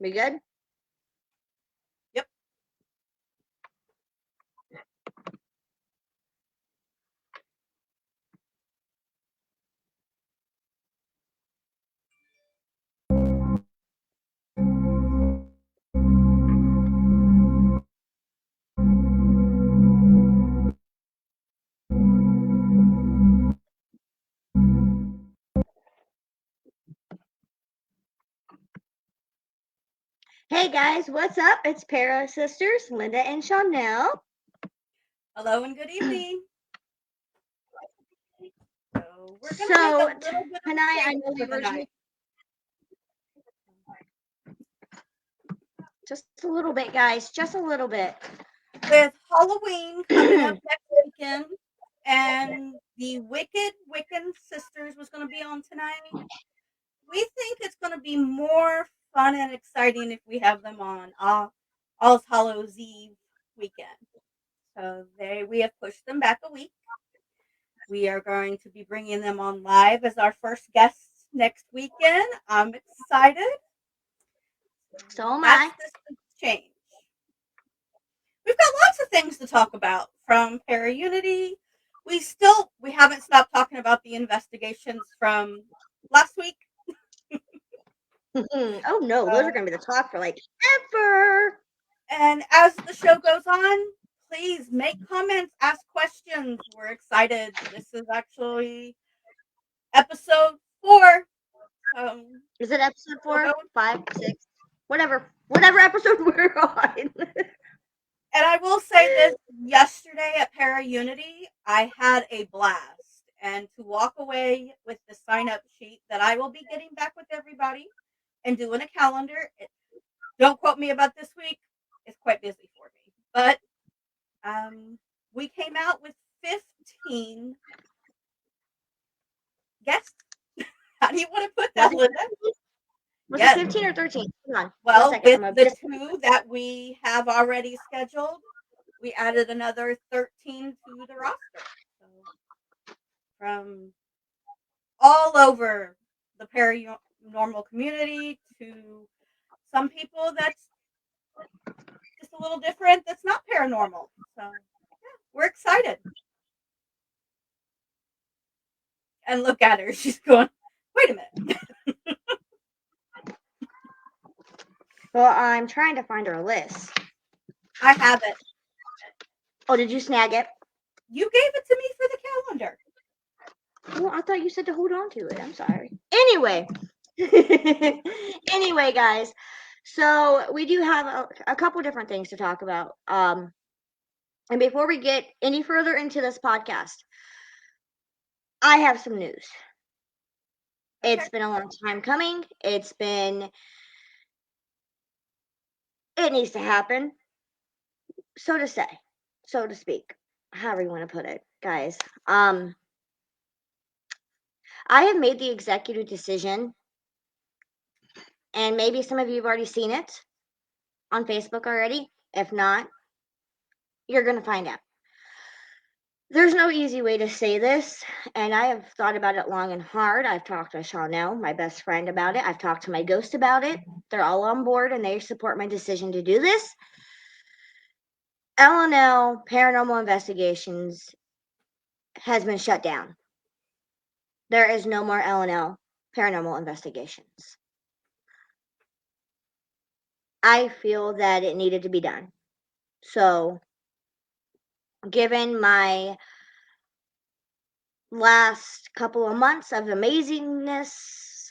We good? Yep. Hey guys, what's up? It's ParaSister's, Linda and Chanel. Hello and good evening. So we're going to make a So little bit of a tonight, I change know we for the originally night. just a little bit, guys, just a little bit. With Halloween coming up next weekend, and the Wiccan Sisters was going to be on tonight, we think it's going to be more fun and exciting if we have them on All Hallows Eve weekend. So we have pushed them back a week. We are going to be bringing them on live as our first guests next weekend. I'm excited. So am That's I. this change. We've got lots of things to talk about from Para-Unity. We haven't stopped talking about the investigations from last week. Oh no, those are going to be the talk for like ever. And as the show goes on, please make comments, ask questions. We're excited. This is actually episode 4. Is it episode 4, Going. 5, 6, whatever episode we're on? And I will say this, yesterday at Para-Unity, I had a blast. And to walk away with the sign-up sheet that I will be getting back with everybody and doing a calendar. Don't quote me about this week. It's quite busy for me. But we came out with 15 guests. How do you want to put that, Linda? Was Yes. it 15 or 13? Come on. Well, with the 2 that we have already scheduled, we added another 13 to the roster. So from all over the paranormal community to some people that's just a little different, that's not paranormal. So, yeah, we're excited. And look at her. She's going, wait a minute. Well, I'm trying to find our list. I have it. Oh, did you snag it? You gave it to me for the calendar. Well, I thought you said to hold on to it. I'm sorry. Anyway. Anyway, guys. So we do have a couple different things to talk about. And before we get any further into this podcast, I have some news. Okay. It's been a long time coming. It needs to happen. So to say, so to speak, however you want to put it, guys. I have made the executive decision, and maybe some of you have already seen it on Facebook already. If not, you're going to find out. There's no easy way to say this, and I have thought about it long and hard. I've talked to Chanel, my best friend, about it. I've talked to my ghost about it. They're all on board, and they support my decision to do this. L&L Paranormal Investigations has been shut down. There is no more L&L Paranormal Investigations. I feel that it needed to be done. So, given my last couple of months of amazingness,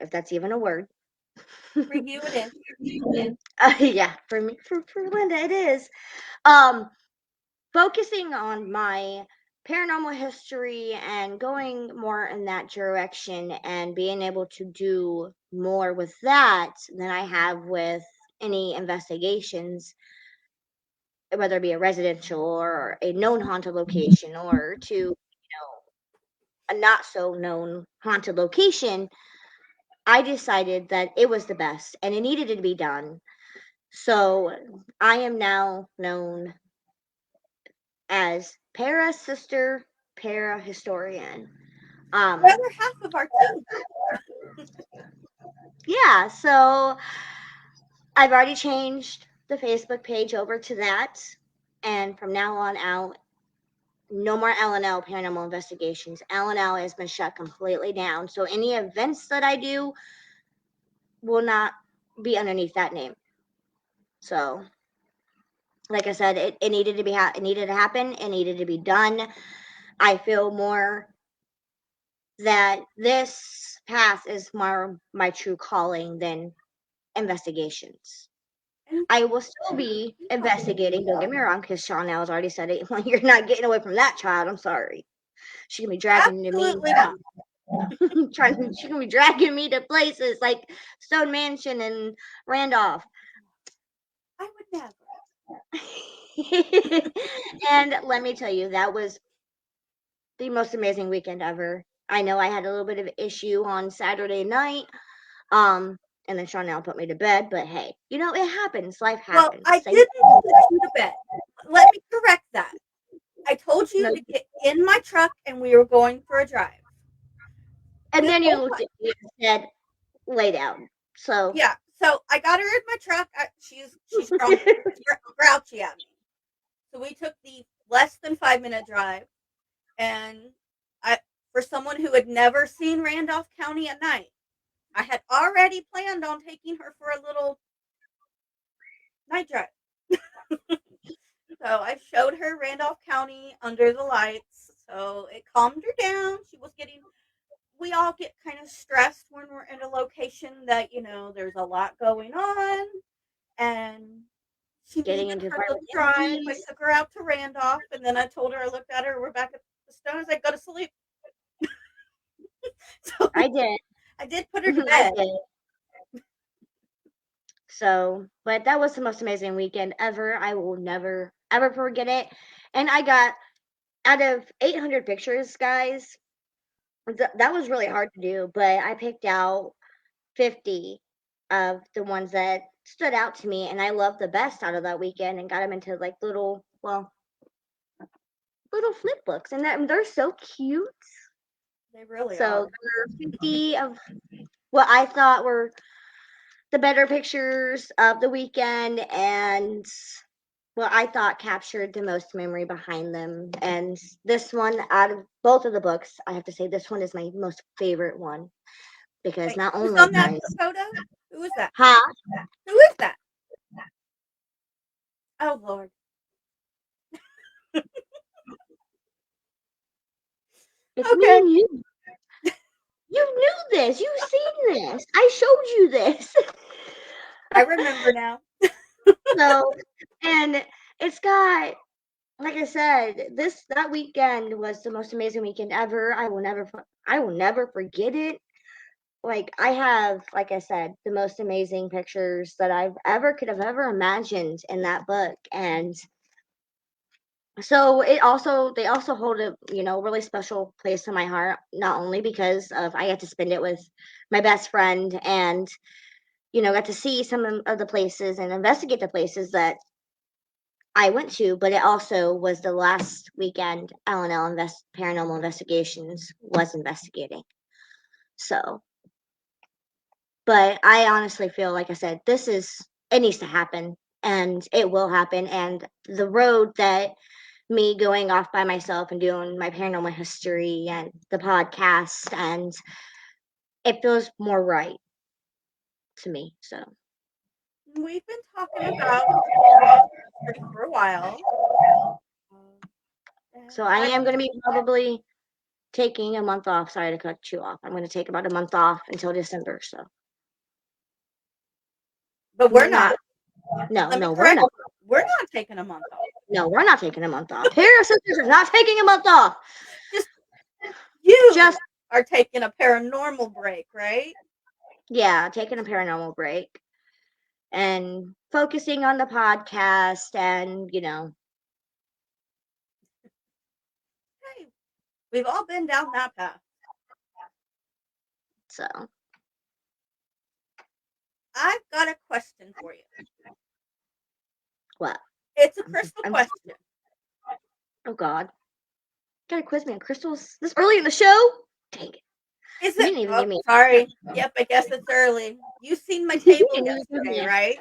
if that's even a word. For you, it is. Yeah, for me, for Linda, it is. Focusing on my paranormal history and going more in that direction and being able to do more with that than I have with any investigations, whether it be a residential or a known haunted location or to a not so known haunted location, I decided that it was the best and it needed to be done. So I am now known as ParaSister Parahistorian. The other half of our team. Yeah, so I've already changed the Facebook page over to that, and from now on out, no more L&L Paranormal Investigations. L&L has been shut completely down. So any events that I do will not be underneath that name. So, like I said, it needed to be it needed to happen. It needed to be done. I feel more that this path is more my true calling than investigations. And I will still be investigating. Don't get me wrong, because Chanel has already said it. Well, you're not getting away from that child. I'm sorry. She can be dragging to me, absolutely not. She can be dragging me to places like Stone Mansion and Randolph. I would never. And let me tell you, that was the most amazing weekend ever. I know I had a little bit of issue on Saturday night. Um, and then Chanel put me to bed, but hey, it happens. Life Well, happens. I Same. didn't put you to bed. Let me correct that. I told you No, to get in my truck and we were going for a drive. and This then you whole looked time. at me and said, "Lay down." So Yeah. So I got her in my truck. She's grouchy at me. So we took the less than 5 minute drive, and I, for someone who had never seen Randolph County at night, I had already planned on taking her for a little night drive. So I showed her Randolph County under the lights. So it calmed her down. We all get kind of stressed when we're in a location that, there's a lot going on. And she getting needed into her private little drive. I entities, took her out to Randolph, and then I told her, I looked at her, we're back at the Stones. I go to sleep. So I did. I did put her to I bed. did. So, but that was the most amazing weekend ever. I will never ever forget it. And I got out of 800 pictures, guys. That was really hard to do, but I picked out 50 of the ones that stood out to me, and I loved the best out of that weekend, and got them into like little flip books, and they're so cute. They really So are. there were 50 of what I thought were the better pictures of the weekend, and what I thought captured the most memory behind them. And this one, out of both of the books, I have to say this one is my most favorite one, because Wait, not who's only, on that guys, photo? Who is that? ha, Who is that? Oh, Lord. it's me Okay. and you. You knew this. You've seen this. I showed you this. I remember now. So, and it's got, like I said, that weekend was the most amazing weekend ever. I will never forget it. Like, I have, like I said, the most amazing pictures that could have ever imagined in that book. And so they also hold a, really special place in my heart, not only because of I got to spend it with my best friend, and got to see some of the places and investigate the places that I went to, but it also was the last weekend L&L Paranormal Investigations was investigating. So, but I honestly feel, like I said, it needs to happen, and it will happen. And the road that me going off by myself and doing my paranormal history and the podcast, and it feels more right to me. So, We've been talking about the paranormal history for a while. Um, so and I am going to be probably taking a month off. Sorry to cut you off. I'm going to take about a month off until December. So, but we're we're not. not. No, Let me no, we're correct not. you. We're not taking a month off. No, we're not taking a month off. ParaSister's is not taking a month off. Just you Just, are taking a paranormal break, right? yeah, taking a paranormal break and focusing on the podcast, and, Hey, we've all been down that path. so, I've got a question for you. what? It's a crystal I'm, question. oh, God. Gotta quiz me on crystals this early in the show? Dang it. Is You it? didn't even Oh, give me. sorry. Yep, I guess it's early. You seen my You table didn't even give yesterday, me. right?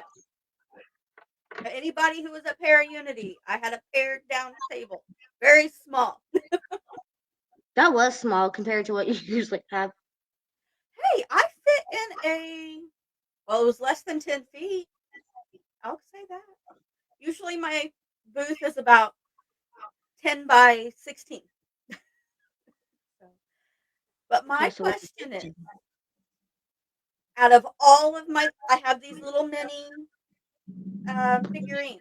Anybody who was at Para Unity, I had a pared down table, very small. That was small compared to what you usually have. Hey, I fit in well, it was less than 10 feet. I'll say that. Usually my booth is about 10 by 16. So, but my Okay, so what? question is, out of all of I have these little mini figurines.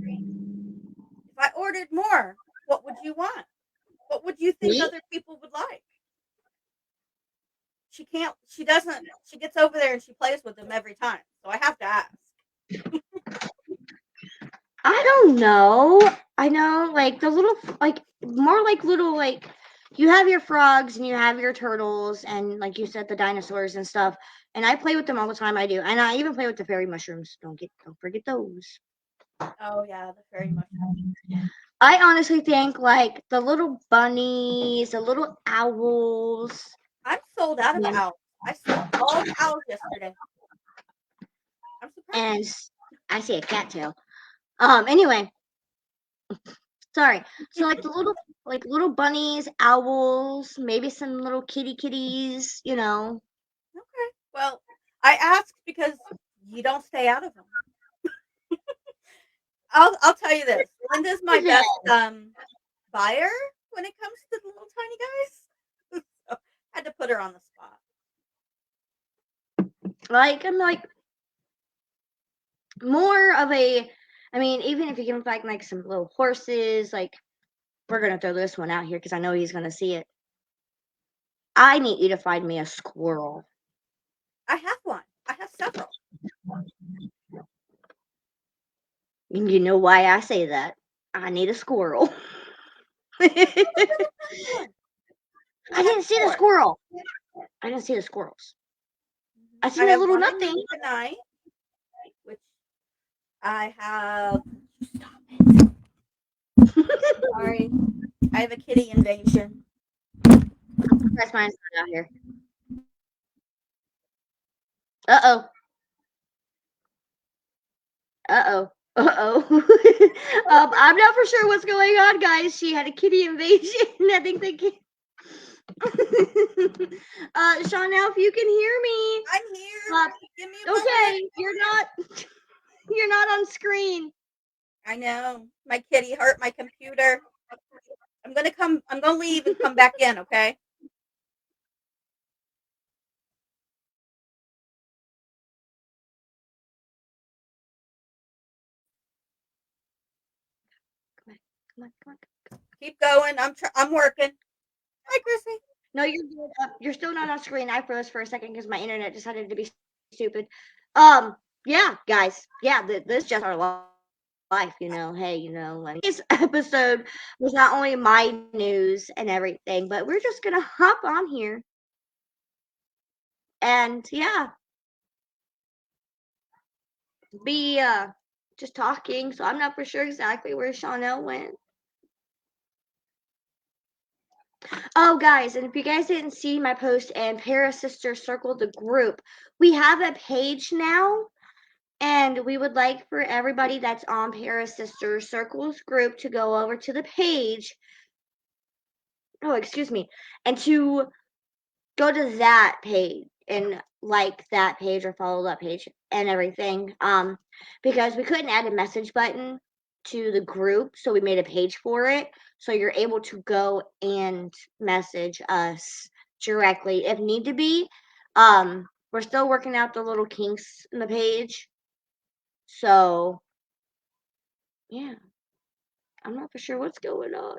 If I ordered more, what would you want? What would you think Me? other people would like? She can't, she doesn't, she gets over there and she plays with them every time. So I have to ask. I don't know. I know, like the little, like more like little, like you have your frogs and you have your turtles and like you said, the dinosaurs and stuff. And I play with them all the time. I do, and I even play with the fairy mushrooms. Don't forget those. Oh, yeah, the fairy mushroom. I honestly think like the little bunnies, the little owls. I'm sold out of Man, owls. I sold all the owls yesterday. I'm and surprised. I see a cattail. Anyway, sorry. So like the little bunnies, owls, maybe some little kitties, you know. Okay. Well, I asked because you don't stay out of them. I'll tell you this. Linda's my best buyer when it comes to the little tiny guys. So, had to put her on the spot. Like I'm like more of a I mean, even if you can find like some little horses, like we're gonna throw this one out here because I know he's gonna see it. I need you to find me a squirrel. I have one. I have several. And you know why I say that? I need a squirrel. I One. I have didn't see the four. squirrel. I didn't see the squirrels. I I seen a have little one in nothing. tonight, which I have. Stop it. Sorry. I have a kitty invasion. That's mine's not out here. Uh oh. Uh oh. Uh oh. I'm not for sure what's going on, guys. She had a kitty invasion. I think they can. Chanel, if you can hear me, I'm here. uh, Give me a moment. okay, you're not on screen. I know. My kitty hurt my computer. I'm gonna leave and come back in, okay? Come on, come on, come on. Keep going. I'm working. Hi, Chrissy. No, you're good. You're still not on screen. I froze for a second because my internet decided to be stupid. Yeah, guys. Yeah, this is just our life, you know. Hey, you know, like this episode was not only my news and everything, but we're just gonna hop on here and yeah, be just talking. So I'm not for sure exactly where Chanel went. Oh, guys, and if you guys didn't see my post and ParaSister's Circle the group, we have a page now. And we would like for everybody that's on ParaSister Circles group to go over to the page. Oh, excuse me. And to go to that page and like that page or follow that page and everything. Because we couldn't add a message button to the group, so we made a page for it. So you're able to go and message us directly if need to be. We're still working out the little kinks in the page. So yeah. I'm not for sure what's going on.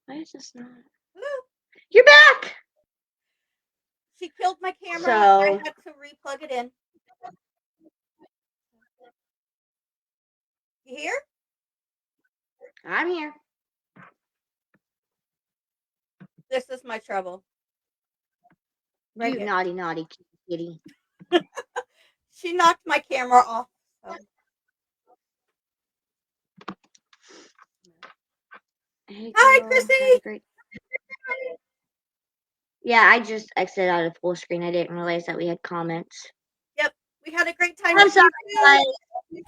Why is this not? Woo. You're back! She killed my camera. I So, had to replug it in. You hear? I'm here. This is my trouble. Right You here. naughty, naughty kitty. She knocked my camera off. So. Hey, Hi, girl. Have a Chrissy. great. Yeah, I just exited out of full screen. I didn't realize that we had comments. Yep, we had a great time I'm with sorry, you guys. too.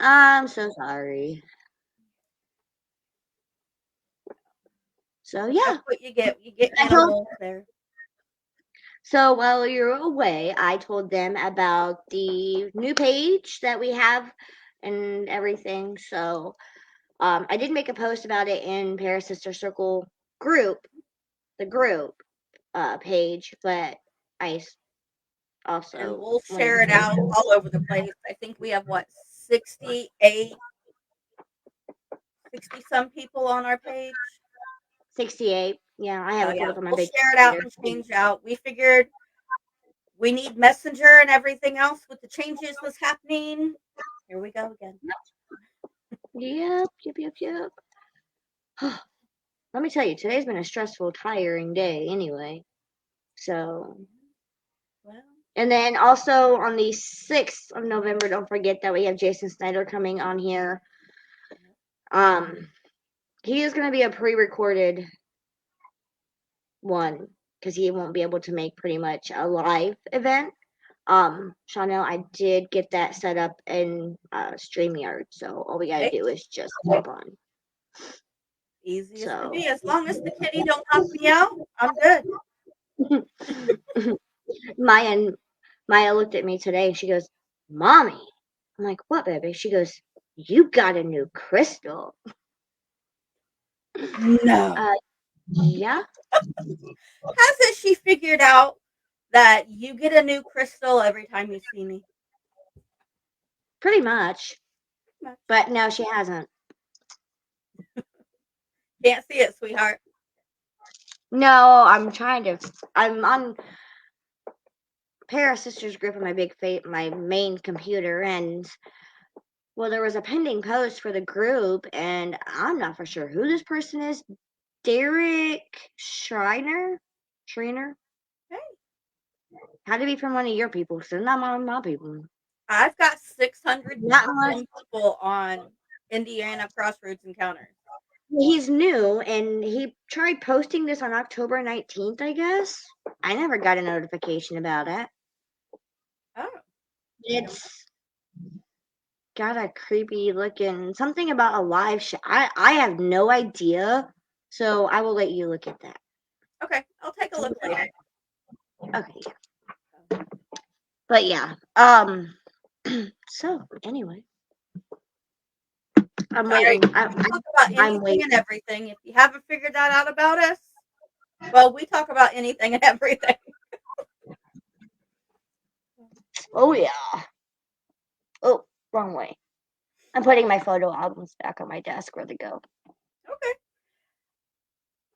I'm so sorry. So That's yeah, what you get. You get I told. animals there. So while you were away, I told them about the new page that we have and everything. So I did make a post about it in ParaSister Circle group, the group page, but I And also we'll linked share it it. out all over the place. I think we have what 68, 60 some people on our page. 68. Yeah, I have So it pulled yeah, up on my we'll big share it out computer. and change out. We figured we need Messenger and everything else with the changes was happening. Here we go again. Yep, yep, yep, yep. Let me tell you, today's been a stressful, tiring day anyway. So, Well, and then also on the 6th of November, don't forget that we have Jason Snyder coming on here. Um, he is going to be a pre-recorded one because he won't be able to make pretty much a live event. Chanel, I did get that set up in StreamYard, so all we gotta hey, do is just hop on. easy as can So be. As long as the kitty don't knock me out, I'm good. Maya Maya looked at me today and she goes, "Mommy," I'm like, "What, baby?" She goes, "You got a new crystal." No. Uh, yeah, Hasn't she figured out that you get a new crystal every time you see me? pretty much. Much. But no, she hasn't. Can't see it, sweetheart. No, I'm on ParaSister's group on my main computer, and well, there was a pending post for the group, and I'm not for sure who this person is. Derek Schreiner Hey, had to be from one of your people, so not one of my people. I've got 600 Not and unless some people on Indiana Crossroads Encounters. he's new, and he tried posting this on October 19th, I guess. I never got a notification about it. Oh, It's got a creepy looking something about a live show. I have no idea, so I will let you look at that. okay. I'll take a look later. Okay, but yeah. So anyway, I'm Sorry, waiting. we talk about I'm anything waiting. and everything. If you haven't figured that out about us, well, we talk about anything and everything. Oh yeah. Oh, wrong way. I'm putting my photo albums back on my desk where they go. Okay.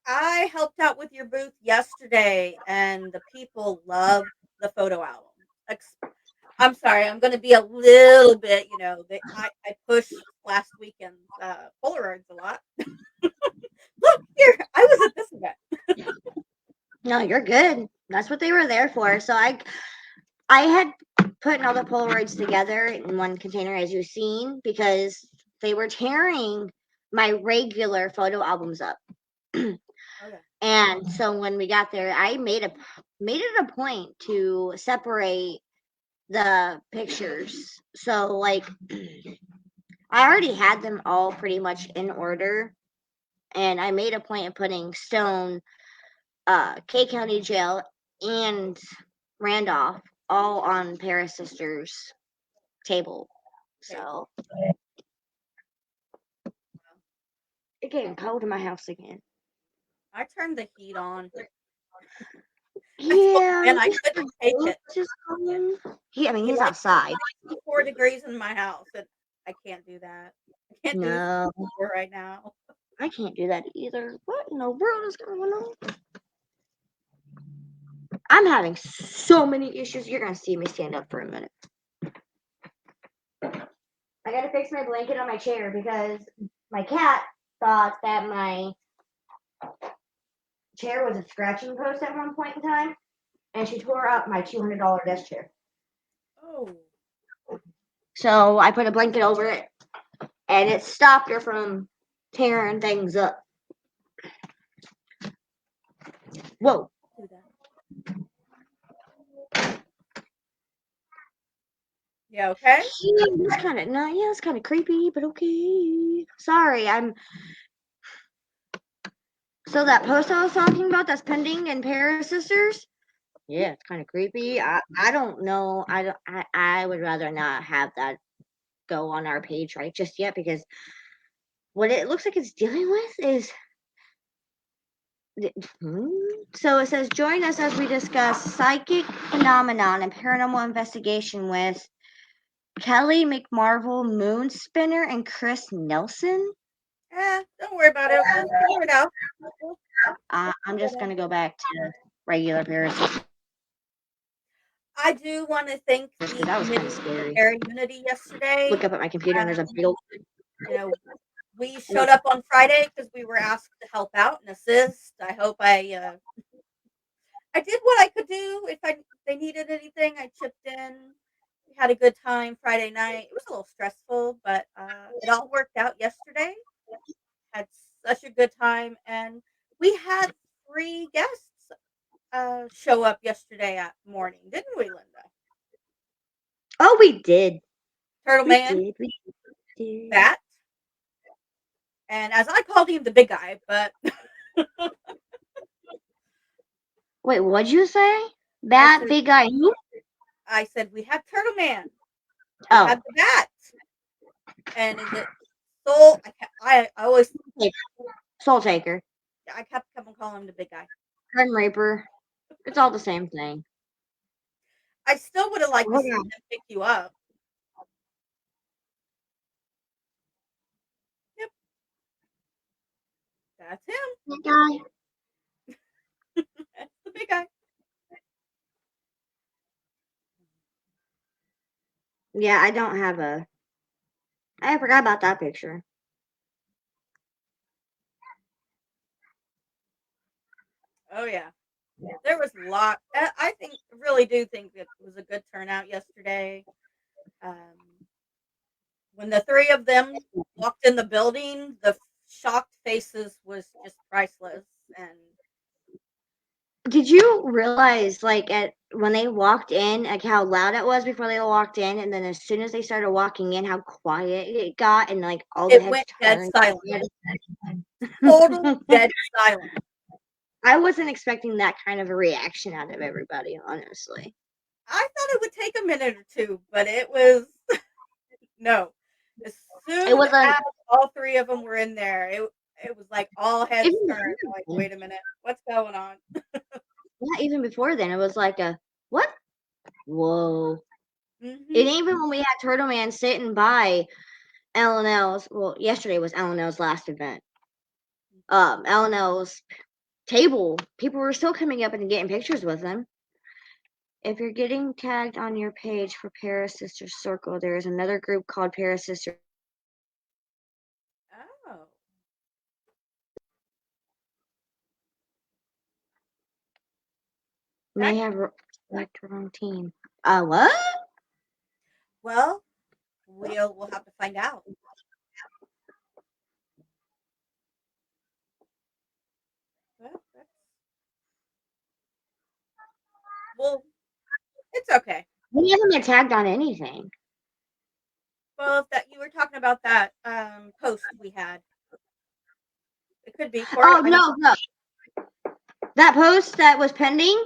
I helped out with your booth yesterday, and the people loved the photo album. I'm sorry, I'm going to be a little bit, I pushed last weekend's Polaroids a lot. Look here, I was at this event. No, you're good. That's what they were there for. So I had put all the Polaroids together in one container, as you've seen, because they were tearing my regular photo albums up. Okay. And so when we got there, I made it a point to separate the pictures. So like I already had them all pretty much in order, and I made a point of putting Stone, K County Jail, and Randolph all on ParaSister's table. Table. So it's getting cold in my house again. I turned the heat on. I told Yeah, Ben I couldn't take it. just coming. I mean, He he's likes outside. 94 degrees in my house, and I can't do that. I can't do No, 64 right now. I can't do that either. What in the world is going on? I'm having so many issues. You're gonna see me stand up for a minute. I gotta fix my blanket on my chair because my cat thought that my chair was a scratching post at one point in time, and she tore up my $200 desk chair. Oh, So I put a blanket over it, and it stopped her from tearing things up. Whoa. Do that. Yeah, okay? Yeah, that's kind of no, yeah, it's kind of creepy, but okay. Sorry, I'm. So that post I was talking about that's pending in ParaSister's. Yeah, it's kind of creepy. I don't know. I would rather not have that go on our page right just yet because what it looks like it's dealing with is. So it says, join us as we discuss psychic phenomenon and paranormal investigation with Kelly McMarvel, Moon Spinner, and Chris Nelson. Don't worry about it. We'll figure it out. We'll I'm figure just it out. gonna go back to regular Paris. I do want to thank the That was kind of committee for scary. Para Unity yesterday. Look up at my computer and there's a big old. You know, we showed up on Friday because we were asked to help out and assist. I hope I did what I could do. If they needed anything, I chipped in. We had a good time Friday night. It was a little stressful, but it all worked out yesterday. Had such a good time, and we had 3 guests show up yesterday at morning, didn't we, Linda? Oh, we did. Turtle We Man, did. We did. Bat, and as I called him, the big guy, but Wait, what'd you say? I That said big guy? Who? we had Turtle Man, we Oh, had the Bat, and the Soul. I always Soul Taker, I kept on calling him the big guy. Grim Reaper. It's all the same thing. I still would have liked to Hold see on. him pick you up. Yep, that's him. That guy. That's the big guy. Yeah, I don't have a. I forgot about that picture. Oh yeah, there was a lot. I think really do think it was a good turnout yesterday. Um, when the 3 of them walked in the building, the shocked faces was just priceless. And Did you realize, like, at when they walked in, like how loud it was before they walked in, and then as soon as they started walking in, how quiet it got, and like all the it heads went dead turned. silent, total dead silent. I wasn't expecting that kind of a reaction out of everybody, honestly. I thought it would take a minute or two, but it was no. As It soon was a as all 3 of them were in there, it was like all heads even turned. Like, wait a minute, what's going on? yeah, even before then, it was like a what? Whoa! And Hmm. even when we had Turtle Man sitting by LNL's, well, yesterday was LNL's last event. LNL's table, people were still coming up and getting pictures with him. If you're getting tagged on your page for ParaSister's Circle, there is another group called ParaSister. Oh, May that have select the wrong team. What? well, we'll have to find out. Well, well, it's okay. We haven't been tagged on anything. Well, if that you were talking about that post we had, it could be Corey. Oh no, no, that post that was pending.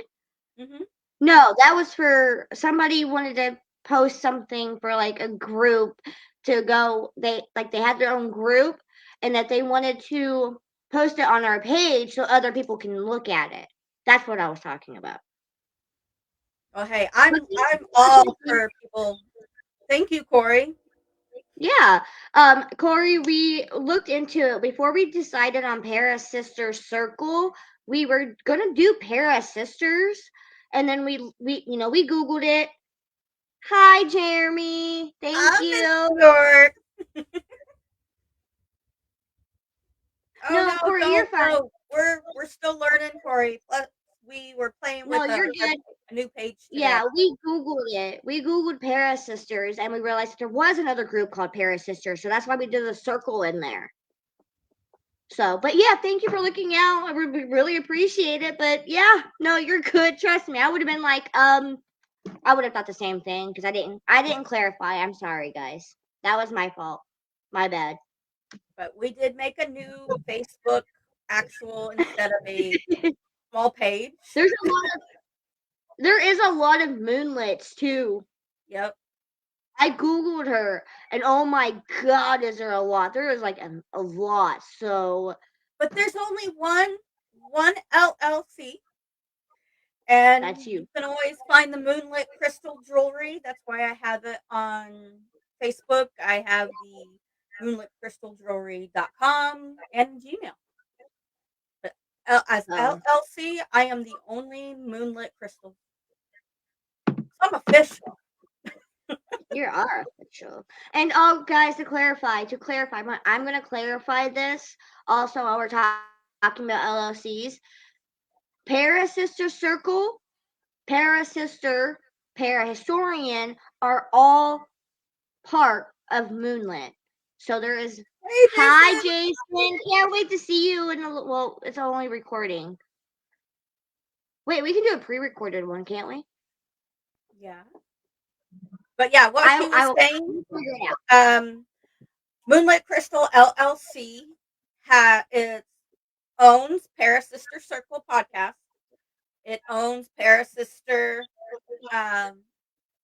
Mm-hmm. No, that was for somebody wanted to post something for like a group to go. They had their own group, and that they wanted to post it on our page so other people can look at it. That's what I was talking about. Oh, hey, But I'm all for people. Thank you, Corey. yeah, Corey, we looked into it before we decided on ParaSister Circle. We were gonna do ParaSisters, and then we Googled it. Hi, Jeremy. Thank I'm in you. New York. Oh No, no, Corey, you're don't fine. no. We're still learning, Corey. Plus, we were playing with No, you're good. a new page today. Yeah, we Googled it. We Googled ParaSisters, and we realized that there was another group called ParaSisters, so that's why we did a circle in there. So, but yeah, thank you for looking out. I really appreciate it. But yeah, no, you're good. Trust me. I would have been like, I would have thought the same thing because I didn't clarify. I'm sorry, guys. That was my fault. My bad. But we did make a new Facebook actual instead of a small page. There's a lot of there is a lot of moonlets too. Yep. I googled her, and oh my god, is there a lot? There is like a lot. So But there's only one LLC, and that's you you. can always find the Moonlit Crystal Jewelry. That's why I have it on Facebook. I have the moonlitcrystaljewelry.com and Gmail. But as Oh, LLC, I am the only Moonlit Crystal. So I'm official. you are official. And oh, guys, to clarify, I'm gonna clarify this. Also, while we're talking about LLCs, Parasister Circle, Parasister, Parahistorian are all part of Moonlit. So there is. Hey, Hi, Jason. Jason. Can't wait to see you. Well, it's only recording. Wait, we can do a pre-recorded one, can't we? Yeah. But yeah, what she I was will saying, figure it out. Moonlit Crystal LLC it owns Parasister Circle podcast. It owns Parasister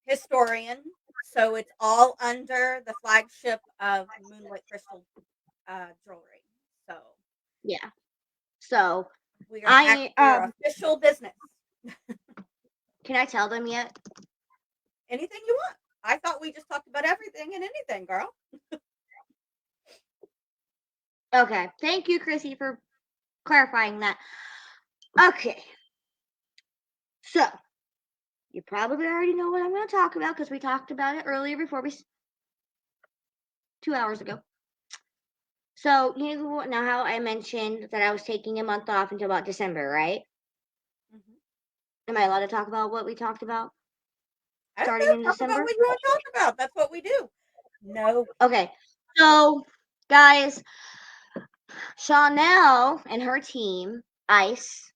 Historian. So it's all under the flagship of Moonlit Crystal Jewelry. So Yeah. So we're I official business. can I tell them yet? Anything you want. I thought we just talked about everything and anything, girl. Okay. Thank you, Chrissy, for clarifying that. Okay. So you probably already know what I'm going to talk about because we talked about it earlier before 2 hours ago. So you know how I mentioned that I was taking a month off until about December, right? Mm-hmm. Am I allowed to talk about what we talked about I don't starting in know. Talk about December? what you want to talk about. That's what we do. No. Okay. So, guys, Chanel and her team, ICE,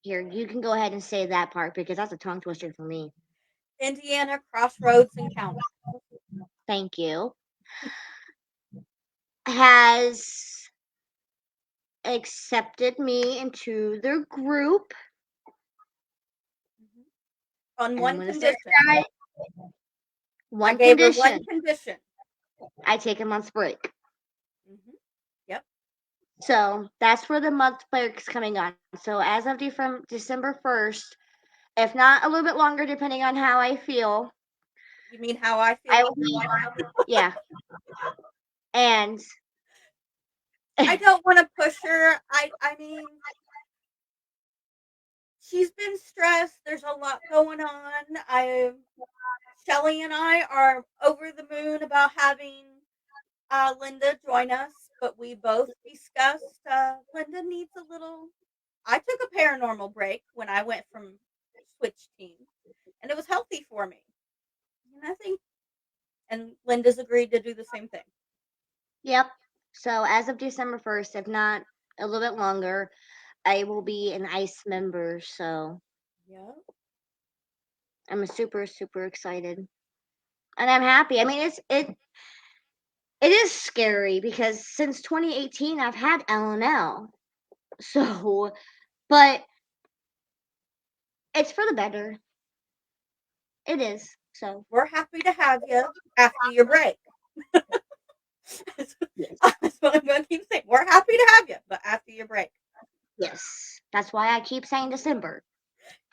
here, you can go ahead and say that part because that's a tongue twister for me. Indiana Crossroads Encounter. Thank you. Has accepted me into their group. Mm-hmm. On And I'm one going to say condition. that I one gave her one condition condition. I take a month's break. Mm-hmm. Yep. So that's where the month break is coming on. So as of December 1st, if not a little bit longer, depending on how I feel, You mean how I I feel? will be, yeah. And I don't want to push her. I mean, she's been stressed. There's a lot going on. Shelly and I are over the moon about having Linda join us, but we both discussed Linda needs a little. I took a paranormal break when I went from Switch team, and it was healthy for me. And I think, and Linda's agreed to do the same thing. yep. So as of December 1st, if not a little bit longer, I will be an ICE member. So Yeah. I'm super, super excited. And I'm happy. I mean, it is scary because since 2018 I've had LML. So, but it's for the better. It is. So, We're happy to have you after your break. yes. That's what I'm going to keep saying. We're happy to have you, but after your break. Yes. That's why I keep saying December.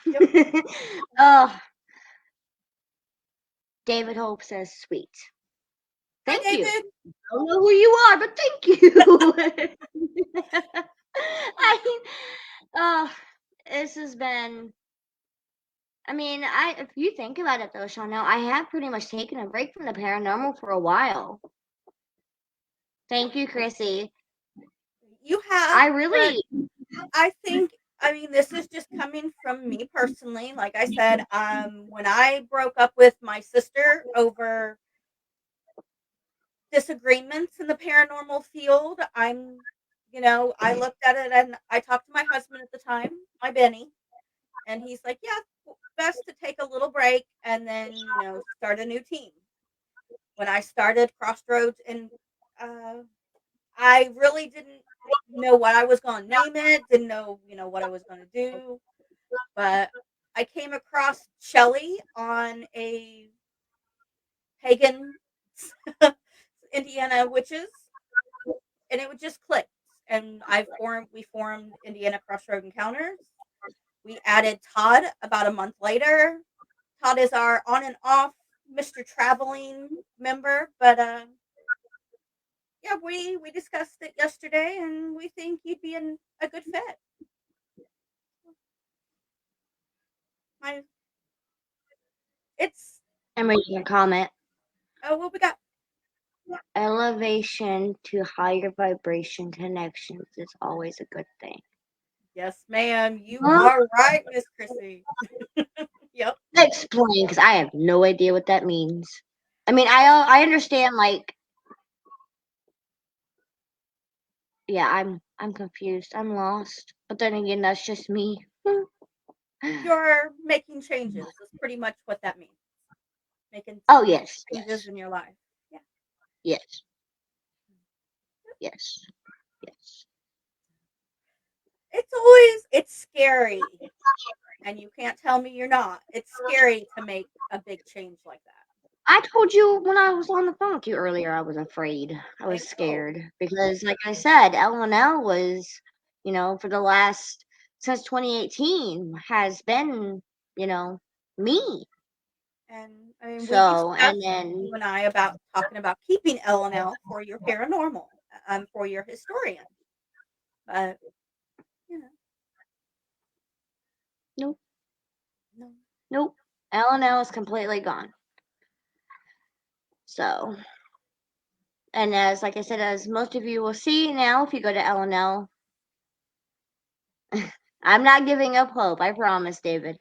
Yep. Oh, David Hope says sweet. Hi, Thank you. David. I don't know who you are, but thank you. I oh, this has been. I mean, if you think about it though, Chanel, I have pretty much taken a break from the paranormal for a while. Thank you, Chrissy. You have, I but really, I think, I mean, this is just coming from me personally. Like I said, when I broke up with my sister over disagreements in the paranormal field, I'm I looked at it and I talked to my husband at the time, my Benny, and he's like, "Yeah, best to take a little break and then, start a new team." When I started Crossroads, and uh, I really didn't know what I was going to name it, didn't know, what I was going to do, but I came across Shelly on a pagan Indiana witches, and it would just click. And we formed Indiana Crossroad Encounters. We added Todd about a month later. Todd is our on and off Mr. Traveling member, but yeah, we discussed it yesterday, and we think you'd be a good fit. My, it's I'm reading a comment. oh, what we got? Elevation to higher vibration connections is always a good thing. Yes, ma'am, you Huh? are right, Miss Chrissy. Yep. Explain, because I have no idea what that means. I mean, I understand, like, yeah, I'm confused. I'm lost. But then again, that's just me. You're making changes. That's pretty much what that means. Making Oh some yes, changes yes, in your life. Yeah. yes, yes, yes. It's scary, and you can't tell me you're not. It's scary to make a big change like that. I told you when I was on the phone with you earlier, I was afraid. I I was know. scared because, like I said, L&L was, for the last since 2018 has been, you know, me. And I mean, we So, and discussed, then you and I, about talking about keeping L&L for your paranormal, for your historian. But, you know, nope, no. nope. L&L is completely gone. So, and as like I said, as most of you will see now, if you go to L&L, I'm not giving up hope. I promise, David.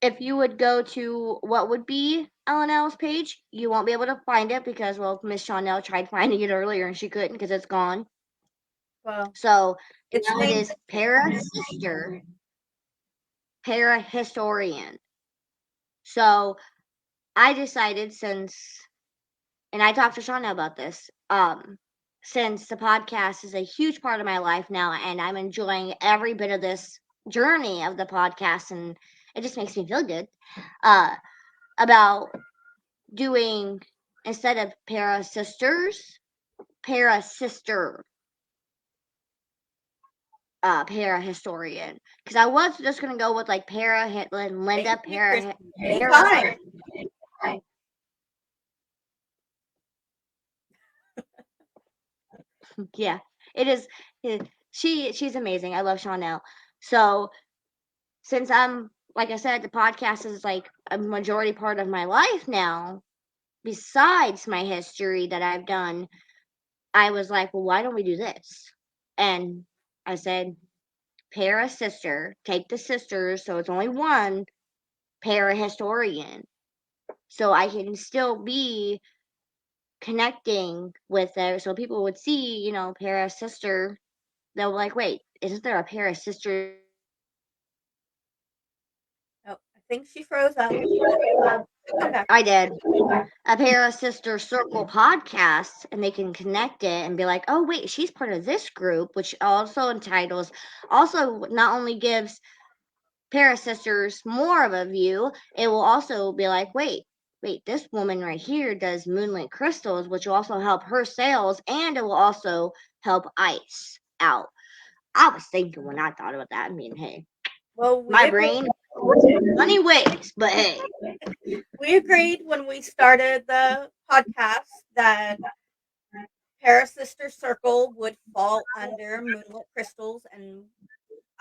If you would go to what would be L&L's page, you won't be able to find it because, well, Miss Chanel tried finding it earlier and she couldn't because it's gone. Well, So it's now it named is Parasister, Parahistorian. So I decided and I talked to Chanel about this, since the podcast is a huge part of my life now and I'm enjoying every bit of this journey of the podcast and it just makes me feel good, uh, about doing instead of para sister, para historian. Because I was just gonna go with like para Linda Thank you, para Christy. para. Anytime. Yeah, it is. She's amazing. I love Chanel. So since I'm like I said, the podcast is like a majority part of my life now. Besides my history that I've done, I was like, well, why don't we do this? And I said, pair a sister, take the sisters, so it's only one, pair a historian. So I can still be connecting with there. So people would see, pair a sister. They'll be like, wait, isn't there a pair of sisters Oh, I think she froze up, but she'll come back. I did a pair of sister circle podcasts and they can connect it and be like, oh wait, she's part of this group, which also not only gives ParaSister's more of a view, it will also be like, wait, this woman right here does moonlit crystals, which will also help her sales and it will also help Ice out. I was thinking when I thought about that. I mean, hey, Well, my brain funny ways, but hey, we agreed when we started the podcast that Parasister Circle would fall under Moonlit Crystals and,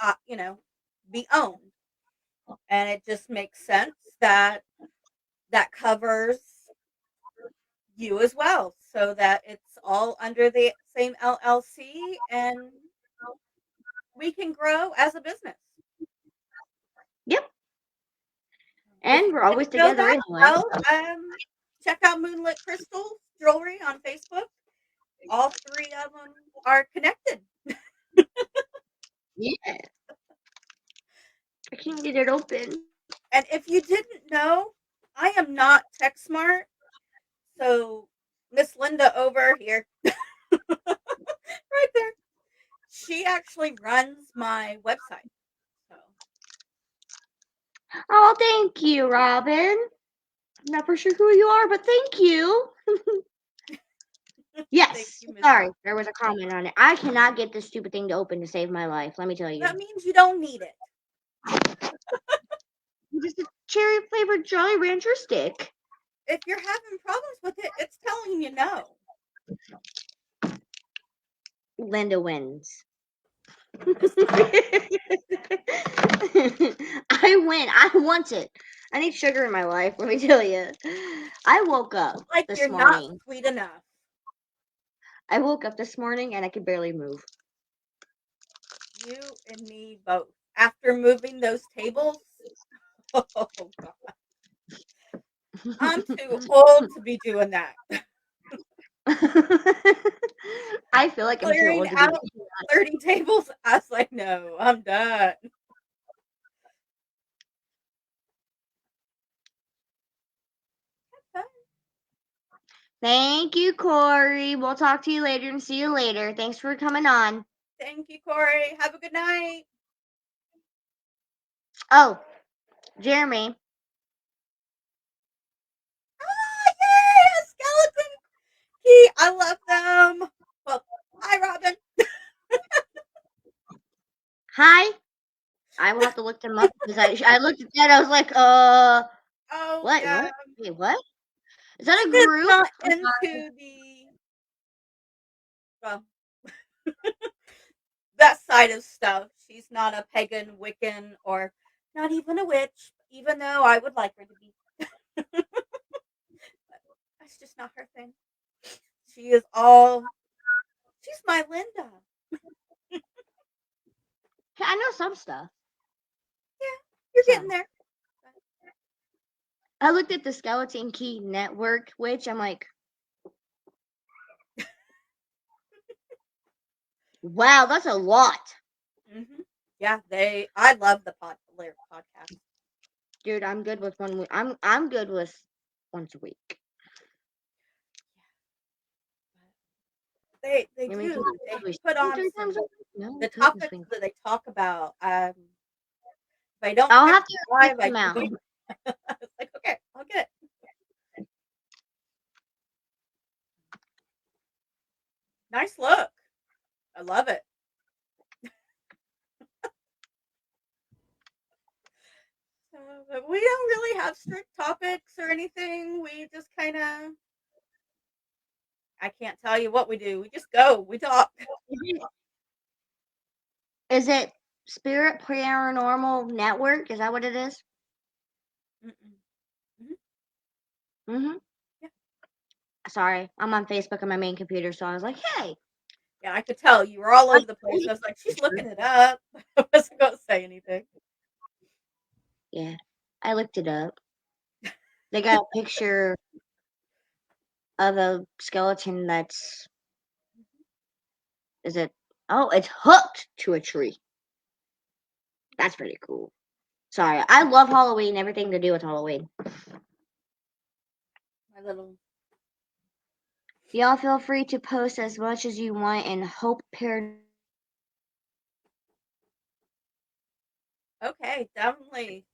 uh, you know, be owned. And it just makes sense that that covers you as well, so that it's all under the same LLC and we can grow as a business. yep. If And you we're didn't always know together that, anyway. well, check out Moonlit Crystals Jewelry on Facebook. all three of them are connected. Yeah, I can't get it open. And if you didn't know, I am not tech smart. So Miss Linda over here, right there, she actually runs my website. So Oh, thank you, Robin. I'm not for sure who you are, but thank you. thank Yes, you, Miss. sorry, there was a comment on it. I cannot get this stupid thing to open to save my life. Let me tell you. That means you don't need it. Just a cherry flavored Jolly Rancher stick. If you're having problems with it, it's telling you no. Linda wins. This time. I win. I want it. I need sugar in my life, let me tell you. I woke up Like this you're not morning. sweet enough. I woke up this morning and I could barely move. You and me both. After moving those tables, oh god. I'm too old to be doing that. I feel like I'm too Clearing old to be out doing 30 tables, I was like, no, I'm done. Thank you, Corey. We'll talk to you later and see you later. Thanks for coming on. Thank you, Corey. Have a good night. Oh, Jeremy. Ah, yay! A skeleton key. I love them. Well, hi, Robin. Hi. I will have to look them up because I looked at that. I was like, Oh, what? yeah. What? Wait, what? Is that a Linda's group? not I'm sorry. into well, that side of stuff. She's not a pagan, Wiccan, or not even a witch, even though I would like her to be. That's just not her thing. She is all, she's my Linda. Hey, I know some stuff. Yeah, you're getting So there. I looked at the Skeleton Key Network, which I'm like, wow, that's a lot. Mm-hmm. Yeah, I love the lyric podcast. Dude, I'm good with 1 week. I'm good with once a week. They I mean, do. They can we put see on 3 times a some week? No, the goodness topics me. that they talk about. If I don't I'll catch have to the check live, I them can out. go. It's like, okay, I'll get it. Nice look. I love it. But we don't really have strict topics or anything. We just kind of, I can't tell you what we do. We just go. We talk. Is it Spirit Paranormal Network? Is that what it is? Mm-mm. Mhm. Mm-hmm. Yeah. Sorry, I'm on Facebook on my main computer, so I was like, hey. Yeah, I could tell you were all over the place. I was like, she's looking it up. I wasn't going to say anything. Yeah, I looked it up. They got a picture of a skeleton that's is it oh, it's hooked to a tree. That's pretty cool. Sorry, I love Halloween, everything to do with Halloween. My little. Y'all feel free to post as much as you want and hope paranormal. Okay, definitely.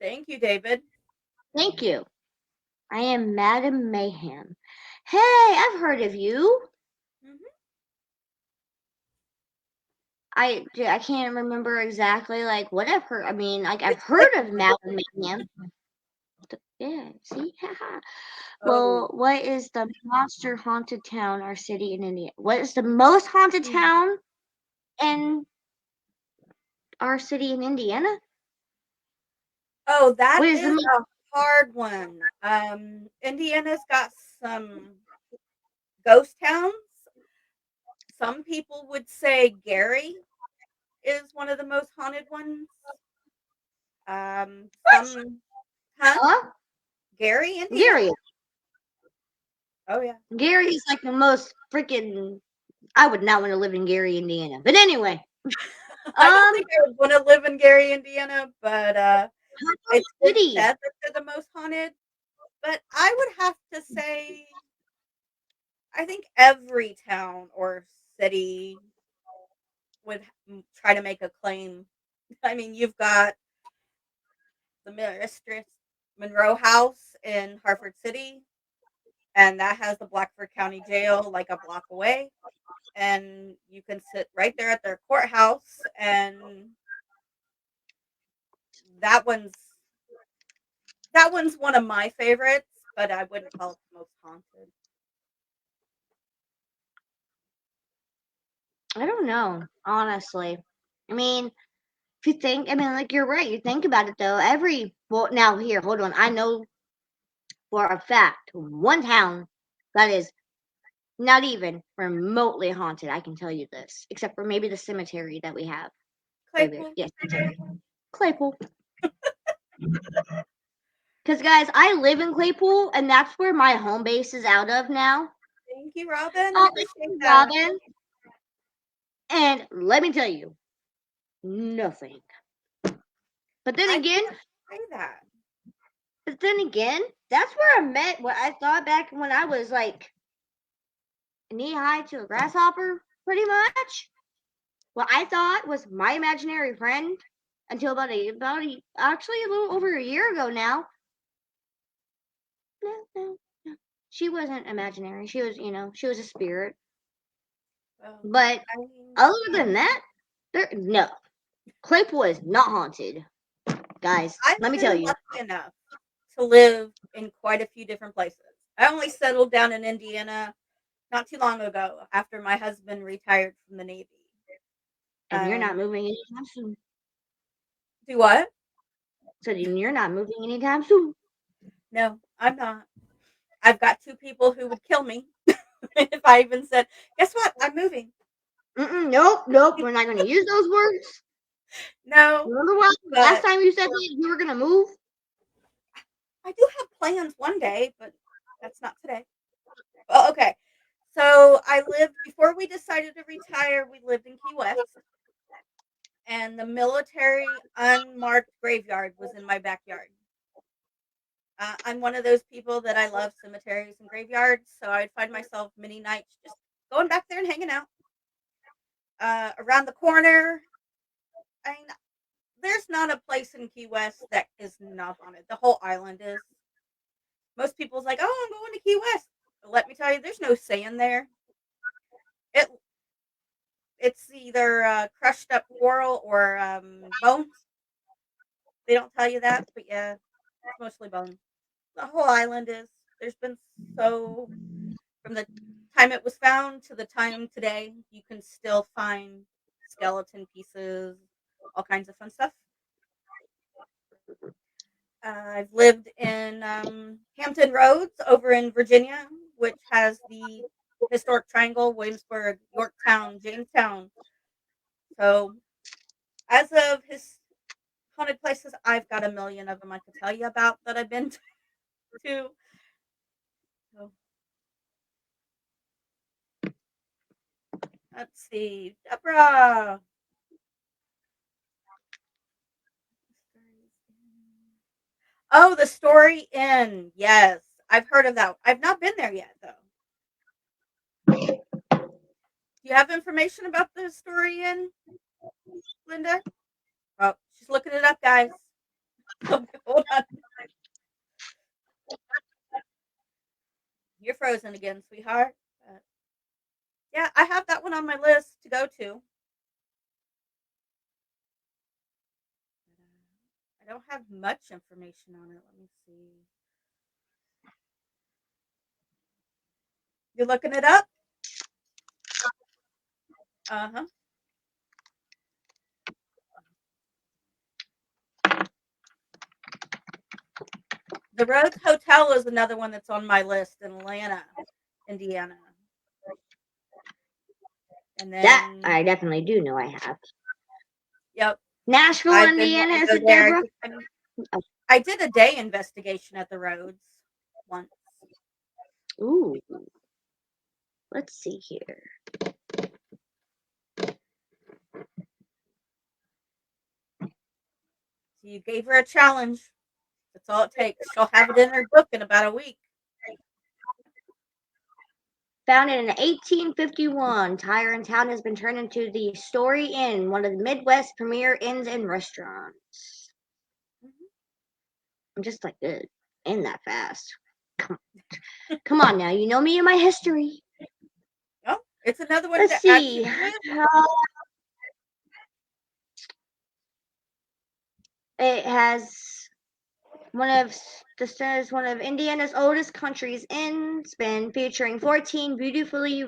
Thank you, David. Thank you. I am Madam Mayhem. Hey, I've heard of you. Hmm. I can't remember exactly like what I've heard. I mean, like I've It's like heard a of Madam Mayhem. Yeah, see? oh, Well, what is the monster haunted town or city in India? What is the most haunted hmm. town in our city in Indiana? Oh, that What is the is most? a hard one. Indiana's got some ghost towns. Some people would say Gary is one of the most haunted ones. What? Some, huh? Huh? Gary, Indiana. Gary. Oh yeah. Gary is like the most freaking. I would not want to live in Gary, Indiana. But anyway, I don't um, think I would want to live in Gary, Indiana, but Hot it's been City. said that they're the most haunted. But I would have to say, I think every town or city would try to make a claim. I mean, you've got the Mistress Monroe House in Hartford City, and that has the Blackford County Jail like a block away. And you can sit right there at their courthouse, and that one's that one's one of my favorites, but I wouldn't call it the most haunted. I don't know, honestly. I mean, if you think, I mean, like you're right. You think about it though. Well, now here, hold on. I know for a fact one town that is not even remotely haunted. I can tell you this, except for maybe the cemetery that we have. Wait, wait, Claypool. yes, cemetery. Claypool. Because guys, I live in Claypool, and that's where my home base is out of now. Thank you, Robin. I Oh, thank appreciate you, that. Robin. And let me tell you, nothing. But then I again, can't say that. but then again, that's where I met what I thought back when I was like knee high to a grasshopper, pretty much. What I thought was my imaginary friend until actually a little over a year ago now. No, no, no. She wasn't imaginary. She was, she was a spirit. Well, But I mean, other than that, no. Claypool is not haunted, guys. I've Let me tell been you. lucky enough to live in quite a few different places. I only settled down in Indiana not too long ago after my husband retired from the Navy. And you're not Um, moving anytime soon. do what? So you're not moving anytime soon. No, I'm not. I've got two people who would kill me if I even said, "Guess what? I'm moving." Nope, nope. We're not going to use those words. No, Remember what last but time you said that you were going to move? I do have plans one day, but that's not today. Well, okay. So I lived before we decided to retire. We lived in Key West, and the military unmarked graveyard was in my backyard. I'm one of those people that I love cemeteries and graveyards, so I'd find myself many nights just going back there and hanging out. Around the corner, I mean, there's not a place in Key West that is not haunted. The whole island is. Most people's like, "Oh, I'm going to Key West." But let me tell you, there's no sand there. It it's either crushed up coral or bones. They don't tell you that, but yeah, it's mostly bones. The whole island is. There's been so from the time it was found to the time today, you can still find skeleton pieces, all kinds of fun stuff. I've lived in Hampton Roads over in Virginia, which has the historic triangle: Williamsburg, Yorktown, Jamestown. So, as of his haunted places, I've got a million of them I could tell you about that I've been to. So, let's see, Deborah. Oh, the Story Inn. Yes, I've heard of that. I've not been there yet, though. Do you have information about the Story Inn, Linda? Oh, she's looking it up, guys. Hold on. You're frozen again, sweetheart. Yeah, I have that one on my list to go to. I don't have much information on it. Let me see. You're looking it up? Uh huh. The Rhodes Hotel is another one that's on my list in Atlanta, Indiana. And That then, I definitely do know I have. yep, Nashville, I've been Indiana, wanting to is go it there. Deborah? I did a day investigation at the Rhodes once. Ooh, let's see here. So you gave her a challenge. That's all it takes. She'll have it in her book in about a week. Founded in 1851, Tire Town has been turned into the Story Inn, one of the Midwest's premier inns and restaurants. Mhm. I'm just like, good. Ain't that fast. Come on now, you know me and my history. Oh, it's another one Let's to add to see. your list. It has one of one of Indiana's oldest countries inns, been featuring 14 beautifully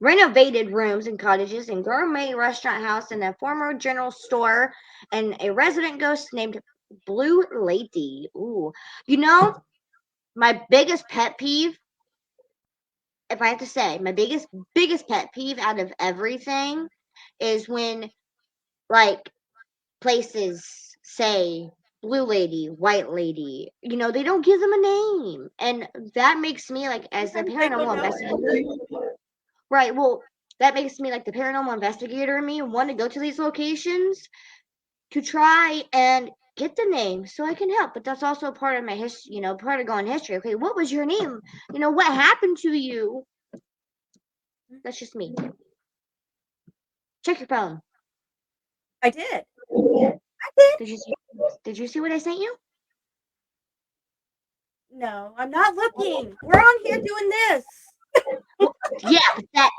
renovated rooms and cottages, and gourmet restaurant house, and a former general store, and a resident ghost named Blue Lady. Ooh, you know, my biggest pet peeve, if I have to say, my biggest pet peeve out of everything is when like places say Blue Lady, White Lady. You know, they don't give them a name, and that makes me like as a Sometimes they don't paranormal know. investigator. Right. Well, that makes me like the paranormal investigator in me want to go to these locations to try and get the name so I can help. But that's also part of my history, part of going history. Okay, what was your name? What happened to you? That's just me. Check your phone. I did. I did. Did you see what I sent you? No, I'm not looking. We're on here doing this. Well, yeah, but that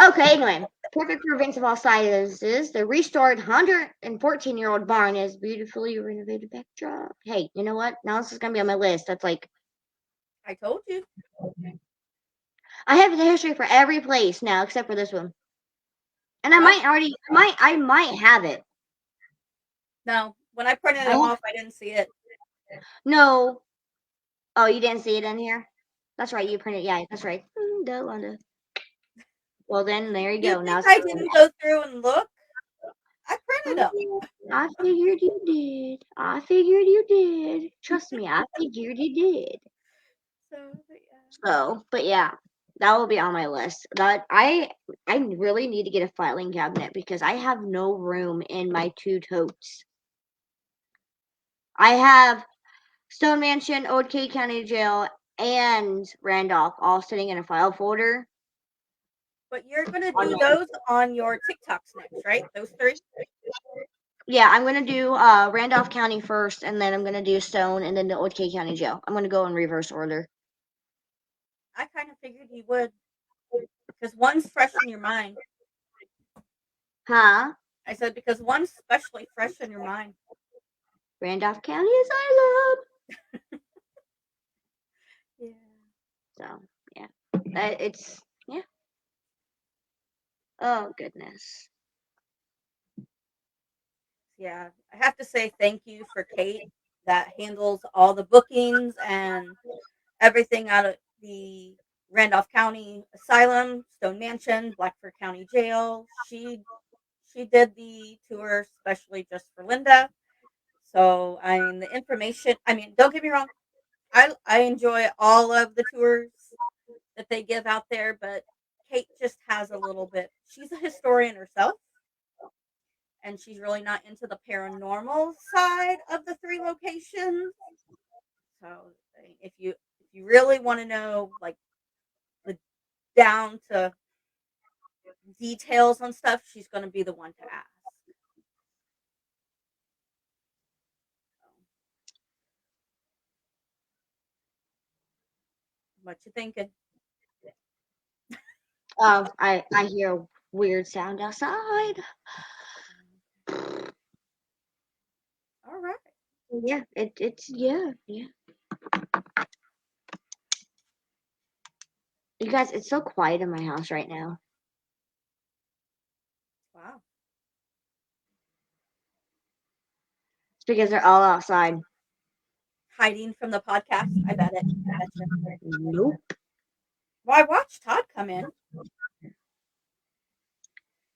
okay, anyway. Perfect for events of all sizes. The restored 114-year-old barn is beautifully renovated backdrop. Hey, you know what? Now this is gonna be on my list. That's like I told you. I have the history for every place now except for this one. And I Well, might already I might have it. no. When I printed I it have off, I didn't see it. no. Oh, you didn't see it in here? That's right, you printed yeah, that's right. Duh, Wanda. Well then there you You go. Now think it's I didn't go through and look? I printed them. I figured you did. I figured you did. Trust me, I figured you did. Yeah. But yeah, that will be on my list. That I really need to get a filing cabinet because I have no room in my two totes. I have Stone Mansion, Old K County Jail, and Randolph all sitting in a file folder. But you're gonna On do those on your TikToks next, right? Those three. Yeah, I'm gonna do Randolph County first, and then I'm gonna do Stone, and then the Old K County Jail. I'm gonna go in reverse order. I kind of figured you would, because one's fresh in your mind. Huh? I said because one's especially fresh in your mind. Randolph County Asylum. Yeah. So yeah, it's yeah. Oh goodness. Yeah. I have to say thank you for Kate that handles all the bookings and everything out of the Randolph County Asylum, Stone Mansion, Blackford County Jail. She did the tour especially just for Linda. So I mean the information. I mean, don't get me wrong. I enjoy all of the tours that they give out there, but Kate just has a little bit. She's a historian herself, and she's really not into the paranormal side of the three locations. So if you really want to know like the down to details on stuff, she's going to be the one to ask. What you thinking? Oh, I hear a weird sound outside. All right. Yeah, it's yeah. You guys, it's so quiet in my house right now. Wow. It's because they're all outside. Hiding from the podcast. I bet it. I bet you. Nope. Well, I watched Todd come in.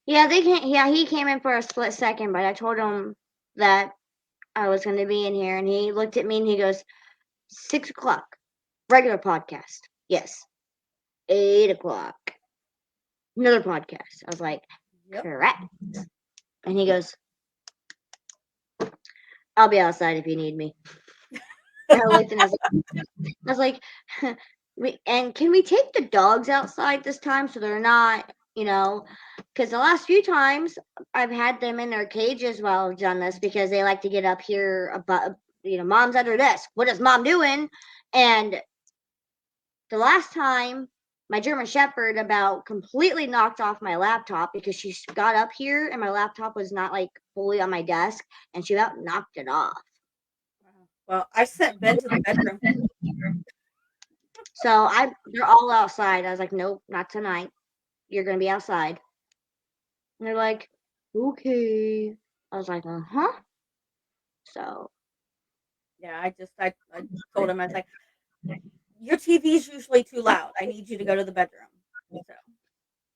Yeah, they can't. Yeah, he came in for a split second, but I told him that I was going to be in here, and he looked at me and he goes, 6 o'clock. Regular podcast. Yes. 8 o'clock. Another podcast. I was like, Yep. correct. And he goes, I'll be outside if you need me. And I looked and I was like, and can we take the dogs outside this time so they're not, because the last few times I've had them in their cages while I've done this because they like to get up here about, mom's at her desk. What is mom doing? And the last time my German Shepherd about completely knocked off my laptop because she got up here and my laptop was not like fully on my desk and she about knocked it off. Well, I sent Ben to the bedroom. So they're all outside. I was like, nope, not tonight. You're gonna be outside. And they're like, okay. I was like, uh-huh. So Yeah, I told him, I was like, your TV's usually too loud. I need you to go to the bedroom. So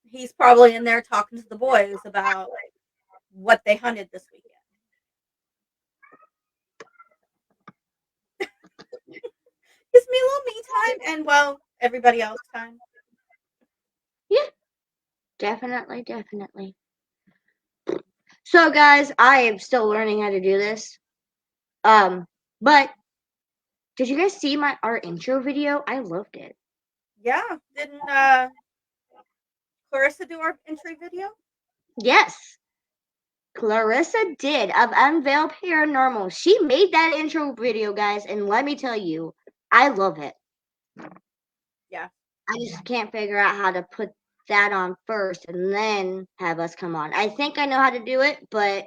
he's probably in there talking to the boys about what they hunted this weekend. Gives me a little me time and, well, everybody else time. yeah, definitely. So guys, I am still learning how to do this. But did you guys see our intro video? I loved it. Yeah, didn't Clarissa do our entry video? Yes. Clarissa did of Unveil Paranormal. She made that intro video, guys, and let me tell you, I love it. Yeah. I just can't figure out how to put that on first and then have us come on. I think I know how to do it, but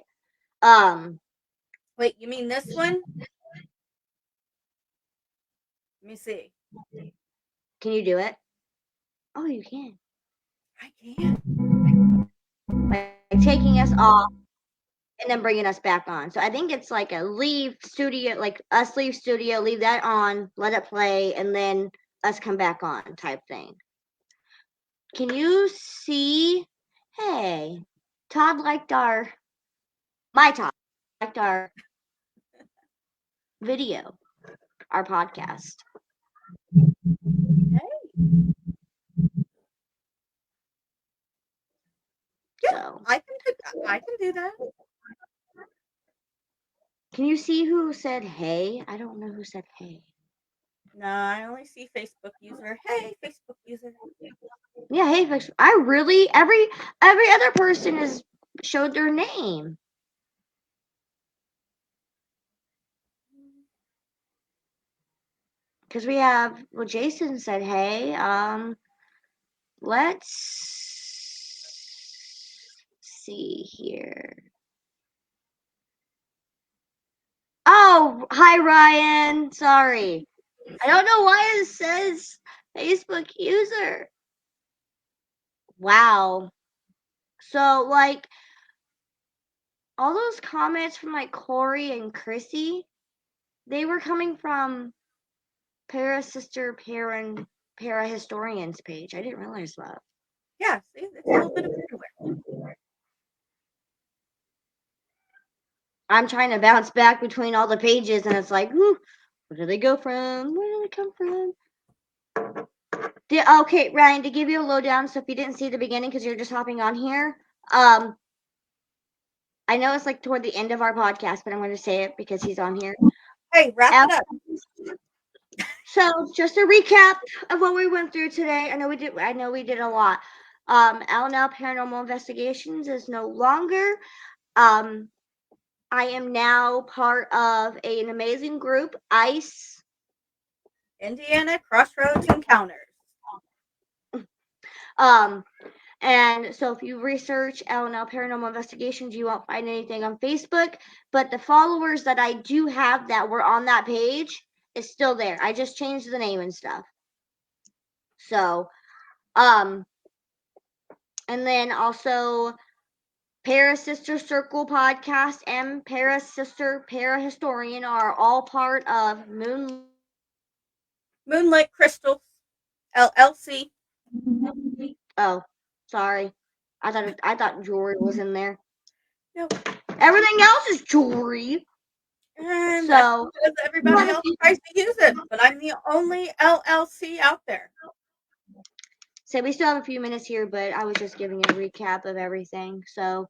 wait, you mean this one? Let me see. Can you do it? Oh, you can. I can. Like taking us off and then bringing us back on. So I think it's like a leave studio, like us leave studio, leave that on, let it play, and then us come back on type thing. Can you see? Hey, Todd liked my Todd liked our video, our podcast. Hey. Yeah, So I can do that. can you see who said hey? I don't know who said hey. No, I only see Facebook user. Hey, Facebook user. Yeah, hey, I really every other person has showed their name. Because we have, well, Jason said, hey, let's see here. Oh, hi, Ryan. Sorry. I don't know why it says Facebook user. Wow. So, like, all those comments from, like, Corey and Chrissy, they were coming from ParaSister Parahistorians page. I didn't realize that. Yeah, see, it's a little bit of everywhere. I'm trying to bounce back between all the pages, and it's like, where do they go from? Where do they come from? Okay, Ryan, to give you a lowdown, so if you didn't see the beginning because you're just hopping on here, I know it's like toward the end of our podcast, but I'm going to say it because he's on here. Hey, wrap it up. So just a recap of what we went through today. I know we did a lot. L&L Paranormal Investigations is no longer. I am now part of an amazing group, ICE. Indiana Crossroads Encounters. And so if you research L&L Paranormal Investigations, you won't find anything on Facebook. But the followers that I do have that were on that page is still there. I just changed the name and stuff. So, and then also ParaSister Circle Podcast and ParaSister Parahistorian are all part of Moonlit Crystals LLC. Oh, sorry. I thought jewelry was in there. Nope. Everything else is jewelry. And that's So because we everybody have a else few, tries to use it, but I'm the only LLC out there. so we still have a few minutes here, but I was just giving a recap of everything. So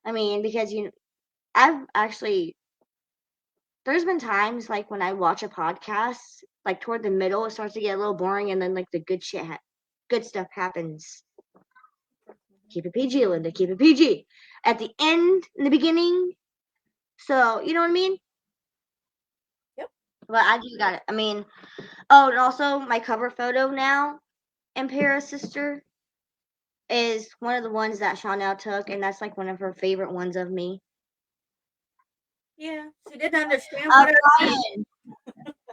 I mean, because I've actually there's been times like when I watch a podcast, like toward the middle, it starts to get a little boring, and then like the good stuff happens. Keep it PG, Linda. Keep it PG. At the end, in the beginning. So you know what I mean. Yep. But I do got it. I mean, oh, and also my cover photo now in ParaSister is one of the ones that Chanel took, and that's like one of her favorite ones of me. Yeah. She didn't understand what I said. Ryan,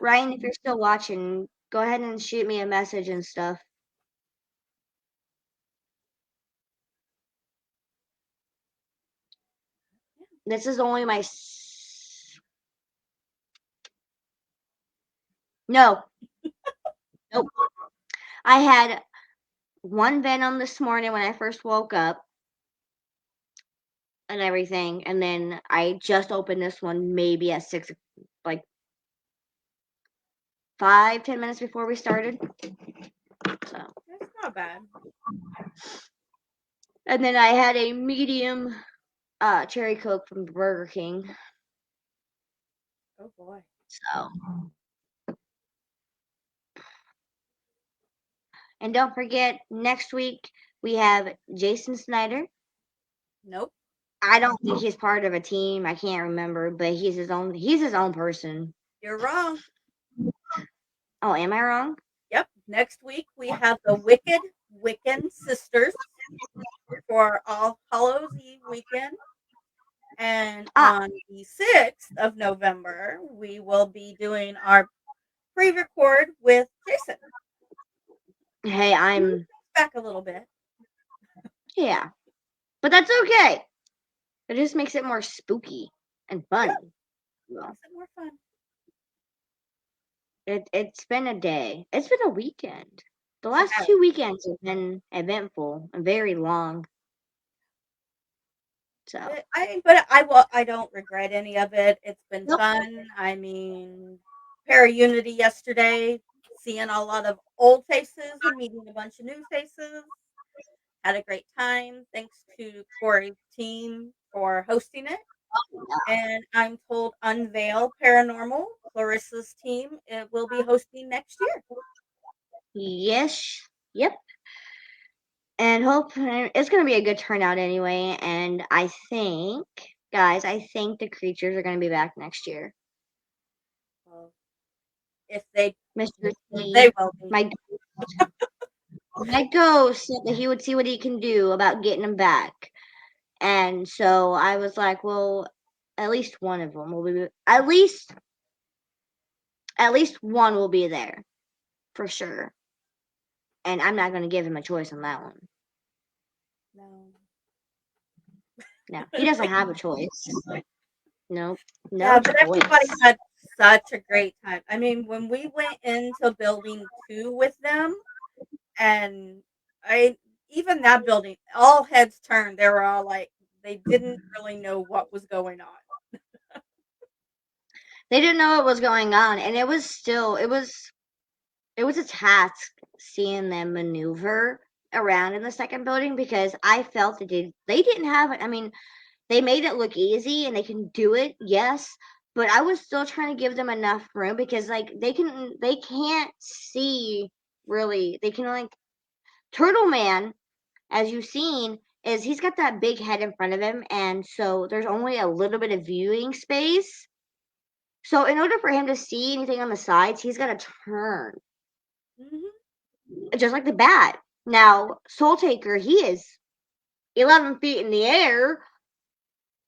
Ryan, if you're still watching, go ahead and shoot me a message and stuff. This is only my no, nope. I had one Venom this morning when I first woke up and everything, and then I just opened this one maybe at 6, like 5-10 minutes before we started. So, That's not bad. and then I had a medium cherry Coke from Burger King. Oh boy. So, and don't forget, next week we have Jason Snyder. Nope. I don't think he's part of a team. I can't remember, but he's his own. He's his own person. You're wrong. Oh, am I wrong? Yep. Next week we have the Wicked Wiccan Sisters for All Hallows Eve weekend. And Ah, on the 6th of November, we will be doing our pre record with Jason. hey, Move I'm things back a little bit. yeah, but that's okay. It just makes it more spooky and fun. Yep. Well, Makes it more fun. it's been a day. It's been a weekend. The It last has. 2 weekends have been eventful and very long. So, I don't regret any of it. It's been nope. fun. I mean, Para Unity yesterday, seeing a lot of old faces and meeting a bunch of new faces. Had a great time. Thanks to Corey's team for hosting it. And I'm told Unveil Paranormal, Clarissa's team, it will be hosting next year. Yes. Yep. And hope it's gonna be a good turnout anyway. And I think, guys, I think the creatures are gonna be back next year. Well, if they Mr. they T, will be. my my ghost said that he would see what he can do about getting them back. And so I was like, well, at least one of them will be at least one will be there for sure. And I'm not gonna give him a choice on that one. No. No, he doesn't have a choice. Nope, no Yeah, but everybody choice. had such a great time. I mean, when we went into building 2 with them, and I even that building, all heads turned. They were all like, they didn't really know what was going on. They didn't know what was going on, and it was a task seeing them maneuver around in the second building because I felt that they didn't have it. I mean, they made it look easy and they can do it, yes, but I was still trying to give them enough room because like they can't see really. They can like Turtle Man, as you've seen, is he's got that big head in front of him, and so there's only a little bit of viewing space. So in order for him to see anything on the sides, he's got to turn, Mhm. just like the bat. Now, Soul Taker, he is 11 feet in the air,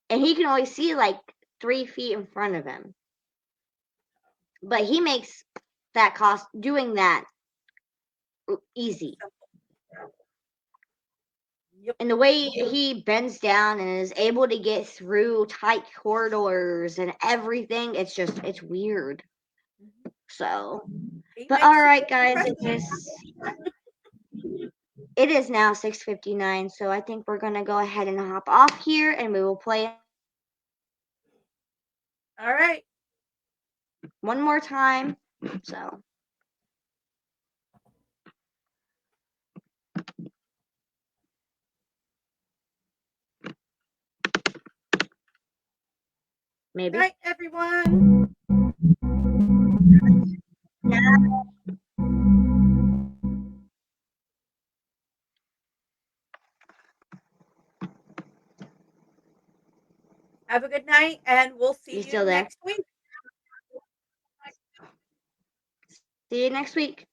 and he can only see like 3 feet in front of him. But he makes that cost doing that easy. Yep. And the way he bends down and is able to get through tight corridors and everything, it's weird. Mhm. So, He but all makes it right, look guys, impressive. it is now 6:59, so I think we're gonna go ahead and hop off here, and we will play. All right. one more time. So maybe. Night, everyone. Have a good night, and we'll see You you still there? next week. See you next week.